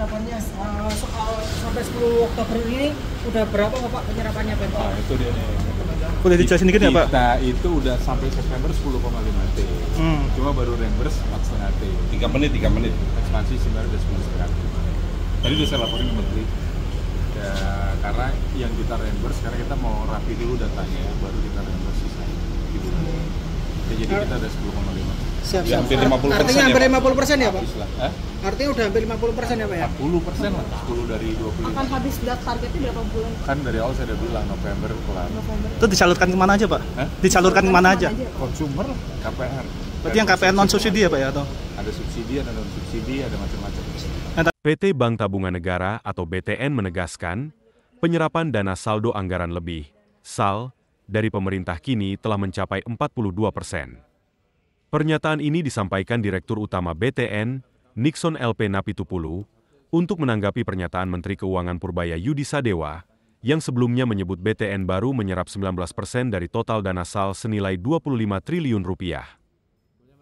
penyerapannya soal sampai 10 Oktober ini udah berapa Pak penyerapannya Pak? Nah, itu dia nih. Boleh dijelasin dikit ya Pak? Kita itu udah sampai September 10,5 T. Cuma baru reimburse 4,5 T. 3 menit. Ekspansi sebenarnya udah 10,5 T. Tadi udah saya laporin ke Menteri. Ya, karena yang kita reimburse, sekarang kita mau rapi dulu datanya, baru kita reimburse sisanya. Gitu. Ya, jadi kita ada 10,5. Siap. Ya, hampir 50%. Artinya hampir 50% ya Pak? Hah? Artinya udah hampir 50% ya Pak ya? 40% lah, 10 dari 25. Akan habis targetnya berapa bulan? Kan dari awal saya udah bilang November kelar. Itu disalurkan kemana aja Pak? Hah? Disalurkan kemana aja? Konsumer, KPR. Berarti yang KPR non subsidi ya Pak ya? Atau? Ada subsidi, ada non subsidi, ada macam-macam. PT Bank Tabungan Negara atau BTN menegaskan, penyerapan dana saldo anggaran lebih, SAL, dari pemerintah kini telah mencapai 42%. Pernyataan ini disampaikan Direktur Utama BTN, Nixon LP Napitupulu, untuk menanggapi pernyataan Menteri Keuangan Purbaya Yudi Sadewa, yang sebelumnya menyebut BTN baru menyerap 19% dari total dana SAL senilai 25 triliun rupiah.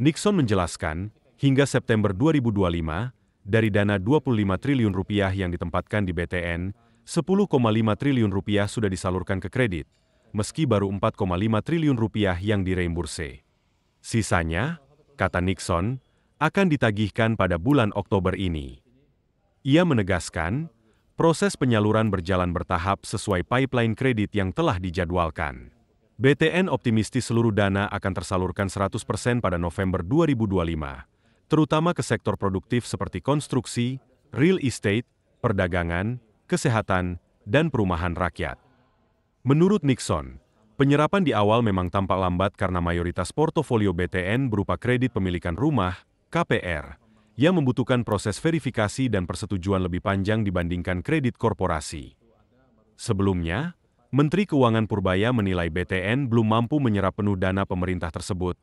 Nixon menjelaskan, hingga September 2025, dari dana 25 triliun rupiah yang ditempatkan di BTN, 10,5 triliun rupiah sudah disalurkan ke kredit, meski baru 4,5 triliun rupiah yang direimburse. Sisanya, kata Nixon, akan ditagihkan pada bulan Oktober ini. Ia menegaskan, proses penyaluran berjalan bertahap sesuai pipeline kredit yang telah dijadwalkan. BTN optimistis seluruh dana akan tersalurkan 100% pada November 2025, terutama ke sektor produktif seperti konstruksi, real estate, perdagangan, kesehatan, dan perumahan rakyat. Menurut Nixon, penyerapan di awal memang tampak lambat karena mayoritas portofolio BTN berupa kredit pemilikan rumah, KPR, yang membutuhkan proses verifikasi dan persetujuan lebih panjang dibandingkan kredit korporasi. Sebelumnya, Menteri Keuangan Purbaya menilai BTN belum mampu menyerap penuh dana pemerintah tersebut,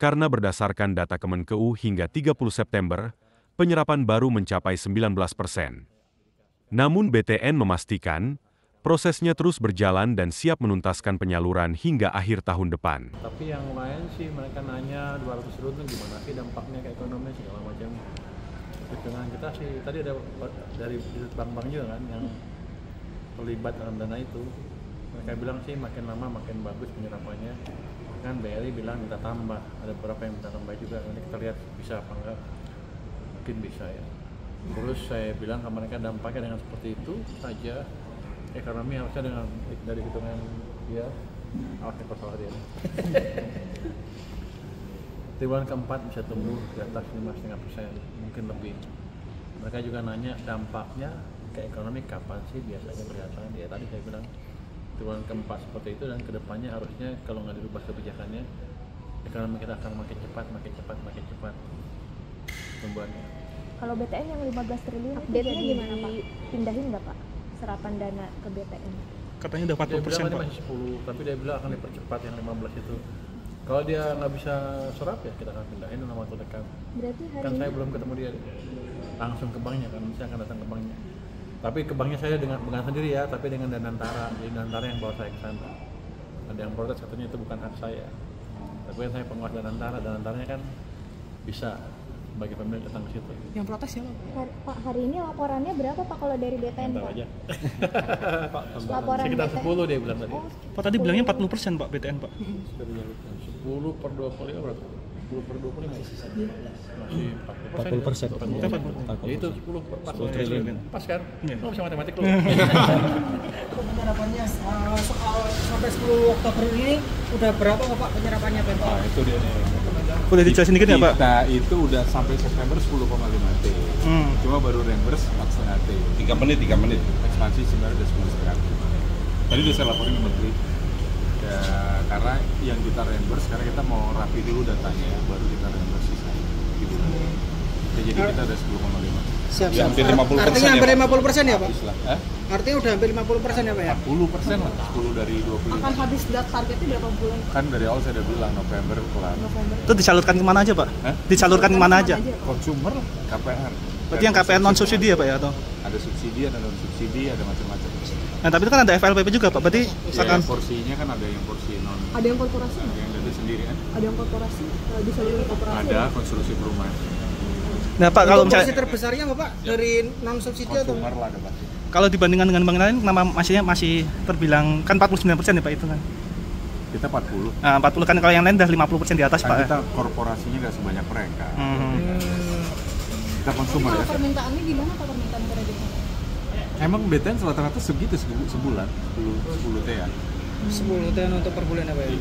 karena berdasarkan data Kemenkeu hingga 30 September, penyerapan baru mencapai 19%. Namun BTN memastikan, prosesnya terus berjalan dan siap menuntaskan penyaluran hingga akhir tahun depan. Tapi yang lain sih mereka nanya 200 triliun gimana sih dampaknya ke ekonomi segala macam. Dengan kita sih tadi ada dari bank-bank juga kan yang terlibat dalam dana itu. Mereka bilang sih makin lama makin bagus penyerapannya. Kan BRI bilang minta tambah, ada beberapa yang minta tambah juga. Nanti kita lihat bisa apa enggak. Mungkin bisa ya. Terus saya bilang ke mereka dampaknya dengan seperti itu saja. Ekonomi harusnya dengan dari hitungan dia awas salah dia. Triwulan keempat bisa tumbuh di atas 5,5%, mungkin lebih. Mereka juga nanya dampaknya ke ekonomi kapan sih biasanya kelihatan. Ya tadi saya bilang triwulan keempat seperti itu dan kedepannya harusnya kalau nggak dirubah kebijakannya ekonomi kita akan makin cepat tumbuhannya. Kalau BTN yang 15 triliun update-nya gimana Pak? Pindahin nggak Pak? Serapan dana ke BTN. Katanya udah 40% dia bilang Pak. Masih 10, tapi dia bilang akan dipercepat yang 15 itu. Kalau dia nggak bisa serap ya kita akan pindahin dalam waktu dekat. Berarti hari kan ini saya belum ketemu dia langsung ke banknya kan, saya akan datang ke banknya. Tapi ke banknya saya bukan sendiri ya, tapi dengan Danantara. Jadi Danantara yang bawa saya ke sana. Ada yang protes katanya itu bukan hak saya. Tapi kan saya penguasa Danantaranya kan bisa bagi pemilik datang ke situ. Yang protes siapa? Pak, hari ini laporannya berapa Pak kalau dari BTN Tahu Pak? aja. Laporan Sekitar BTN. 10 dia bilang tadi. Pak tadi bilangnya 40% Pak BTN Pak. 10 per 25 berapa? 10 per 25 masih 40%. Ya itu 10 per 40 triliun. Pas kan? Lo bisa matematik lo. Penyerapannya soal sampai 10 Oktober ini udah berapa Pak penyerapannya Pak? Nah, itu dia nih. Boleh dijelasin dikit ya Pak? Kita itu udah sampai September 10,5 T. Cuma baru reimburse 4,5 T. 3 menit. Ekspansi sebenarnya udah 10,5 T. Tadi udah saya laporin ke Menteri. Ya, karena yang kita reimburse, sekarang kita mau rapi dulu datanya, baru kita reimburse sisanya. Gitu. Ya, jadi kita ada 10,5. Siap. Ya, hampir 50%. Artinya hampir 50% ya Pak? Hah? Artinya udah hampir 50% ya Pak ya? 40% lah, 10 dari 25. Akan habis targetnya berapa bulan? Kan dari awal saya udah bilang November kelar. November. Itu disalurkan kemana aja Pak? Hah? Disalurkan kemana aja? Konsumer, KPR. Berarti yang KPR non subsidi ya Pak ya? Atau? Ada subsidi, ada non subsidi, ada macam-macam. Nah tapi itu kan ada FLPP juga Pak, berarti Ya, akan porsinya kan ada yang porsi non, Ada yang korporasi? ada yang dari sendiri kan. Ada yang korporasi? Disalurkan korporasi? Ada konstruksi perumahan. Nah Pak, kalau Untuk porsi misalnya terbesarnya apa Pak? Dari non subsidi atau? Consumer lah ada pasti. kalau dibandingkan dengan bank lain, nama masih terbilang kan 49% ya Pak itu kan? Kita 40. Nah, 40 kan kalau yang lain udah 50% di atas Kan Pak. kita korporasinya nggak sebanyak mereka. Hmm. Kita konsumer ya. Permintaannya gimana Pak, permintaan kreditnya? Emang BTN rata-rata segitu sebulan 10 T ya. 10 tahun untuk per bulan apa ya?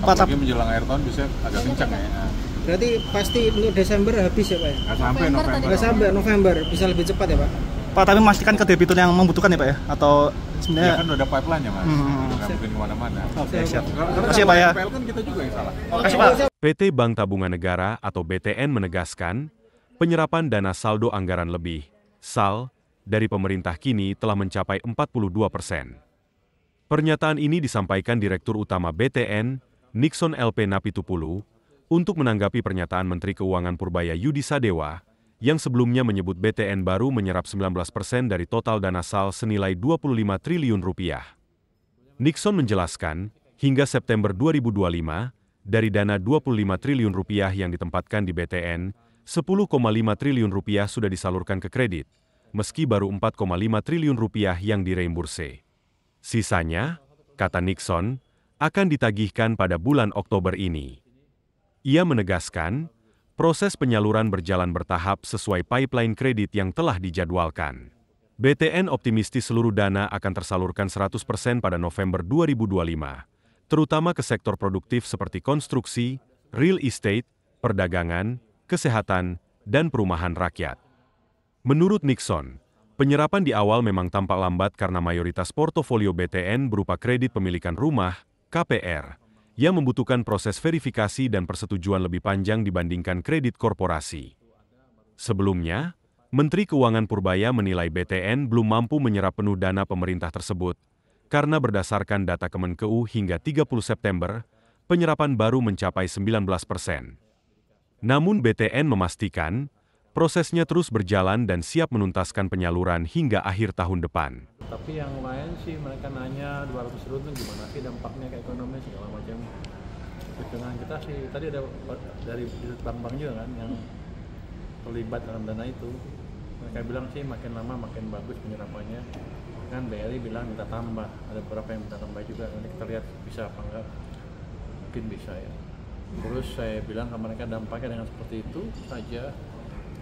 Pak, Apalagi menjelang akhir tahun bisa agak kencang ya. Berarti pasti untuk Desember habis ya Pak ya? Nggak sampai November. Nggak sampai November, bisa lebih cepat ya Pak? Pak, tapi memastikan ke debitur yang membutuhkan ya Pak ya? Atau Ya sebenarnya kan udah ada pipeline-nya Mas. Hmm. Udah nggak mungkin kemana-mana. Oke, siap. Karena Makasih ya, Pak ya. PL kan kita juga yang salah. Makasih Pak. PT Bank Tabungan Negara atau BTN menegaskan, penyerapan dana saldo anggaran lebih, SAL, dari pemerintah kini telah mencapai 42%. Pernyataan ini disampaikan Direktur Utama BTN, Nixon LP Napitupulu, untuk menanggapi pernyataan Menteri Keuangan Purbaya Yudi Sadewa, yang sebelumnya menyebut BTN baru menyerap 19% dari total dana SAL senilai 25 triliun rupiah. Nixon menjelaskan, hingga September 2025, dari dana 25 triliun rupiah yang ditempatkan di BTN, 10,5 triliun rupiah sudah disalurkan ke kredit, meski baru 4,5 triliun rupiah yang direimburse. Sisanya, kata Nixon, akan ditagihkan pada bulan Oktober ini. Ia menegaskan, proses penyaluran berjalan bertahap sesuai pipeline kredit yang telah dijadwalkan. BTN optimistis seluruh dana akan tersalurkan 100% pada November 2025, terutama ke sektor produktif seperti konstruksi, real estate, perdagangan, kesehatan, dan perumahan rakyat. Menurut Nixon, penyerapan di awal memang tampak lambat karena mayoritas portofolio BTN berupa kredit pemilikan rumah, KPR, yang membutuhkan proses verifikasi dan persetujuan lebih panjang dibandingkan kredit korporasi. Sebelumnya, Menteri Keuangan Purbaya menilai BTN belum mampu menyerap penuh dana pemerintah tersebut, karena berdasarkan data Kemenkeu hingga 30 September, penyerapan baru mencapai 19%. Namun BTN memastikan, prosesnya terus berjalan dan siap menuntaskan penyaluran hingga akhir tahun depan. Tapi yang lain sih mereka nanya 200 triliun itu gimana sih dampaknya ke ekonomi segala macam. Hitungan kita sih tadi ada dari bank-bank juga kan yang terlibat dalam dana itu. Mereka bilang sih makin lama makin bagus penyerapannya. Kan BRI bilang minta tambah, ada beberapa yang minta tambah juga. Nanti kita lihat bisa apa enggak. Mungkin bisa ya. Terus saya bilang ke mereka dampaknya dengan seperti itu saja.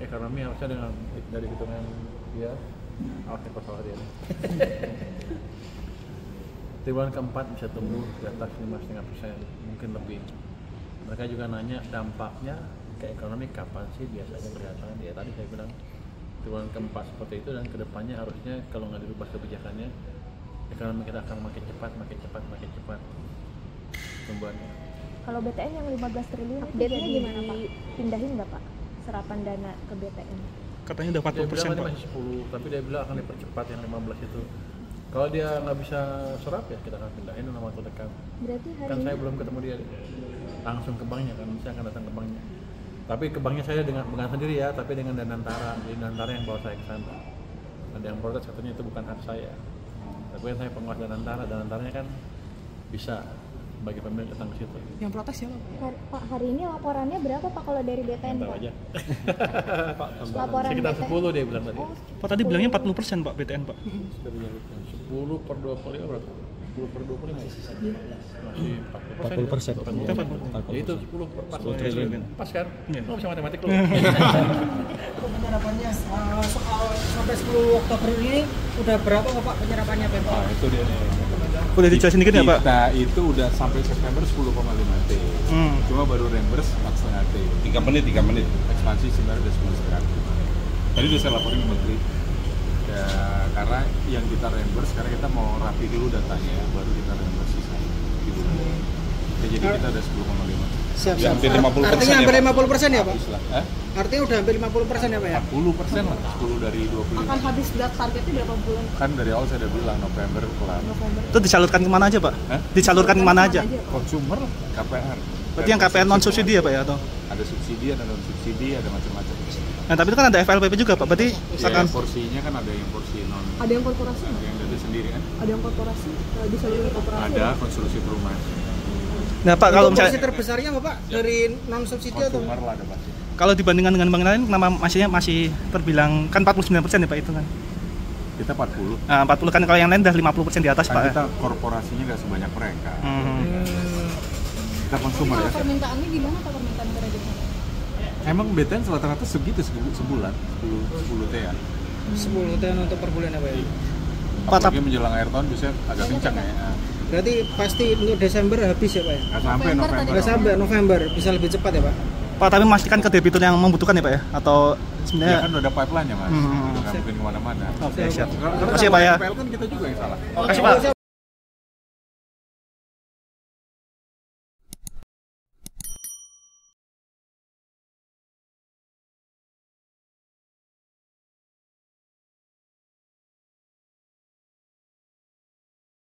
Ekonomi harusnya dengan dari hitungan dia awalnya kotor dia. Triwulan keempat bisa tumbuh di atas 5,5%, mungkin lebih. Mereka juga nanya dampaknya ke ekonomi kapan sih biasanya kelihatan. Ya tadi saya bilang triwulan keempat seperti itu dan kedepannya harusnya kalau nggak dirubah kebijakannya, ekonomi kita akan makin cepat tumbuhannya. Kalau BTN yang 15 triliun itu jadi gimana Pak? Pindahin nggak Pak serapan dana ke BTN? katanya udah Dia 40% bilang Pak. masih 10, tapi dia bilang akan dipercepat yang 15 itu. Kalau dia nggak bisa serap ya kita akan pindahin dalam waktu dekat. Berarti hari Kan ini saya belum ketemu dia langsung ke banknya kan, saya akan datang ke banknya. Tapi ke banknya saya dengan bukan sendiri ya, tapi dengan Danantara. Jadi Danantara yang bawa saya ke sana. Ada yang protes katanya itu bukan hak saya. Tapi kan saya penguasa Danantaranya kan bisa bagi pemilik datang ke situ. Yang protes siapa? Pak, hari ini laporannya berapa Pak kalau dari BTN Tahu Pak? aja. Laporan Sekitar BTN. 10 dia bilang tadi. Pak tadi bilangnya 40% Pak BTN Pak. 10 per 25 berapa? 10 per 25 masih 40%. Ya itu 10 per 40 triliun. Pas kan? Iya. Lo bisa matematik lo. Penyerapannya soal sampai 10 Oktober ini udah berapa Pak penyerapannya Pak? Nah, itu dia nih. Udah dijelasin dikit ya Pak? Kita itu udah sampai September 10,5 T. Cuma baru reimburse 4,5 T. 3 menit. Ekspansi sebenarnya udah 10,5 T. Tadi udah saya laporin ke Menteri. Ya, karena yang kita reimburse, sekarang kita mau rapi dulu datanya, baru kita reimburse sisanya. Gitu. Ya, jadi kita ada 10,5. Siap. Ya, hampir 50% Artinya ya, hampir Pak? 50% ya Pak? Habis lah. Artinya udah hampir 50% ya Pak ya? 40% lah, 10 dari 25. Akan habis targetnya berapa bulan? Kan dari awal saya udah bilang November kelar. Itu disalurkan kemana aja Pak? Hah? Disalurkan kemana aja? Consumer lah, KPR. Berarti yang KPR non subsidi ya Pak ya? Atau? Ada subsidi, ada non subsidi, ada macam-macam. Nah tapi itu kan ada FLPP juga Pak, berarti Ya, akan porsinya kan ada yang porsi non, Ada yang korporasi? ada yang dari sendiri kan. Ada yang korporasi? Bisa juga korporasi? Ada konstruksi perumahan. Nah Pak kalau Untuk porsi misalnya terbesarnya apa Pak? Dari non subsidi atau? Consumer lah ada pasti. Kalau dibandingkan dengan bank lain, nama masih terbilang kan 49% ya Pak itu kan? Kita 40. 40 kan, kalau yang lain udah 50% di atas Kan Pak. kita korporasinya nggak sebanyak mereka. Hmm. Kita konsumer ya. Permintaannya gimana Pak, permintaan kreditnya? Emang BTN rata-rata segitu sebulan 10 T-an. 10 tahun untuk per bulan apa ya? Apalagi menjelang akhir tahun biasanya agak kencang ya. Berarti pasti untuk Desember habis ya Pak ya? Nggak sampai November. Nggak sampai November, bisa lebih cepat ya Pak? Pak, tapi memastikan ke debitur yang membutuhkan ya Pak ya? Atau Ya sebenarnya? kan udah ada pipeline-nya Mas. Hmm. Nggak mungkin kemana-mana. Oke, siap. Karena Makasih ya, Pak ya. PL kan kita juga yang salah. Makasih Pak.